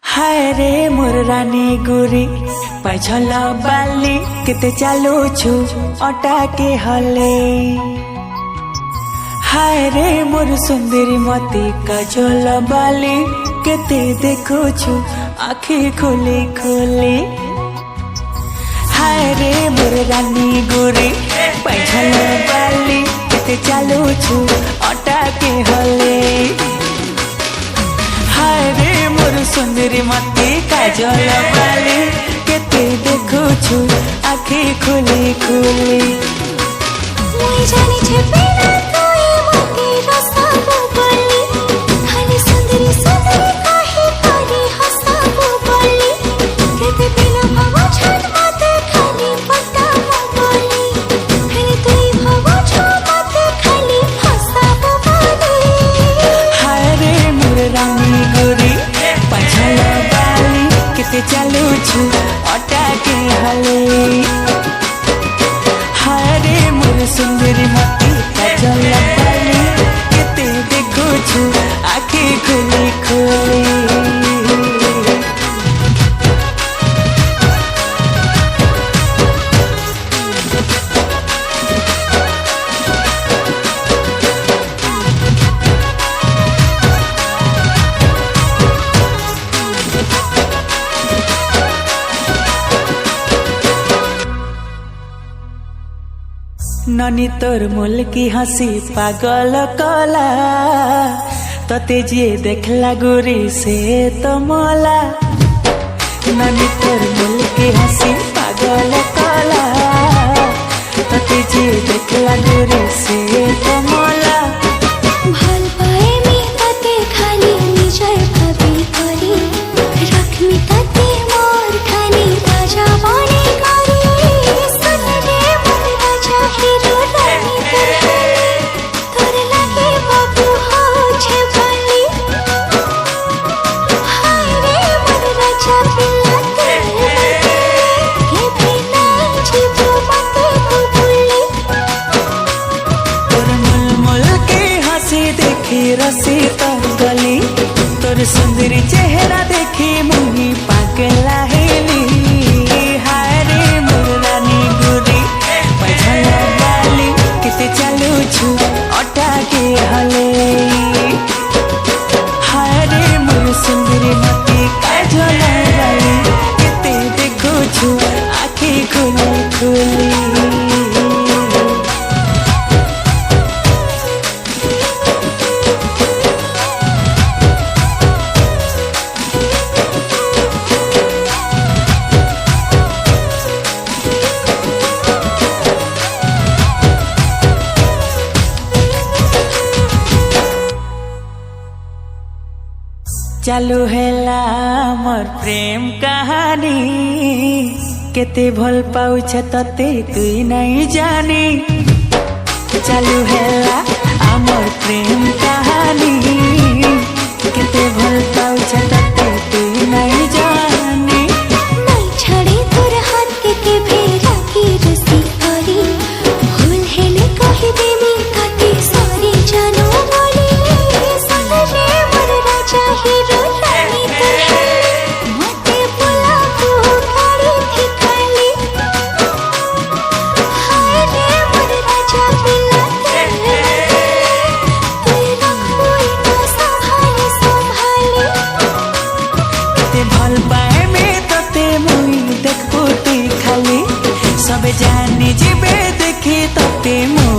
हाय रे मोर रानी गोरी पाछल बाली केते चालुछु अटा के हले। हाय रे मोर सुंदरी मती काजल बाली केते देखुछु आखि खोली खोली। हाय रे मोर रानी गोरी पाछल बाली केते चालुछु अटा के हले। हाय रे मोर सुंदरी मती काजल बाली केते देखुछु आखि खोली खोली। मुई जानी छे बिना तोई मती रसाबो बोली खाली सुंदरी सुंदरी काहे करी हसाबो बोली केते बिना भव छट मते खाली पटाबो बोली खाली तोई भव छ मते खाली हसाबो बोली। हाय रे मोर रानी गोरी पाछल बाली केते चालुछु अटा के हले। हाय रे मोर सुंदरी मती काजल बाली केते देखुछु आखि खोली खोली। ननी तोर मुल की हंसी पागल कला तते जे देखला गोरी से तो मोला। ननी तोर मुल की हंसी पागल कला तते जे देखला गोरी से तो मोला। ভাল পায়ে মি তাতে খালি নিজের ভাবি করি রাখমি তাতে মোর খানি রাজা বনে করি সুনরে মন রাজা হিরো রানী তোর লাগে বাবু হচ্ছে বলি। হায় রে মন রাজা পিলাতে কে বিনা জীব মতে ভুলি। तोर मुल मुल की हंसी देखी रसी तर गली तोर सुंदरी चेहरा देखी मुही पागला हेली। हाय रे मोर रानी गोरी पाछल बाली केते चालुछु अटा के हले। हाय रे मोर सुंदरी मती काजल बाली केते देखुछु आखि खोली खोली। चालू हेला मोर प्रेम कहानी केते भल पाउछ तते तुई नहीं जानी। चालू हेला आमर प्रेम कहानी केते भल पाउछ तते तुई नहीं जानी। नहीं छड़े तोर हाथ के भेरा की रसी करी भूल हेले कहि देमी ताते सॉरी जानो बोली। सुनरे मोर राजा हिरो रानी तोर मते बोला तू गाड़ी थी खाली। हाय रे मोर राजा पिलाते तोय रखबोई ना संभाली संभाली। केते भल पाए में तते मुई देखबो तुई खाली सबे जानी जीवे देखी तते मुई।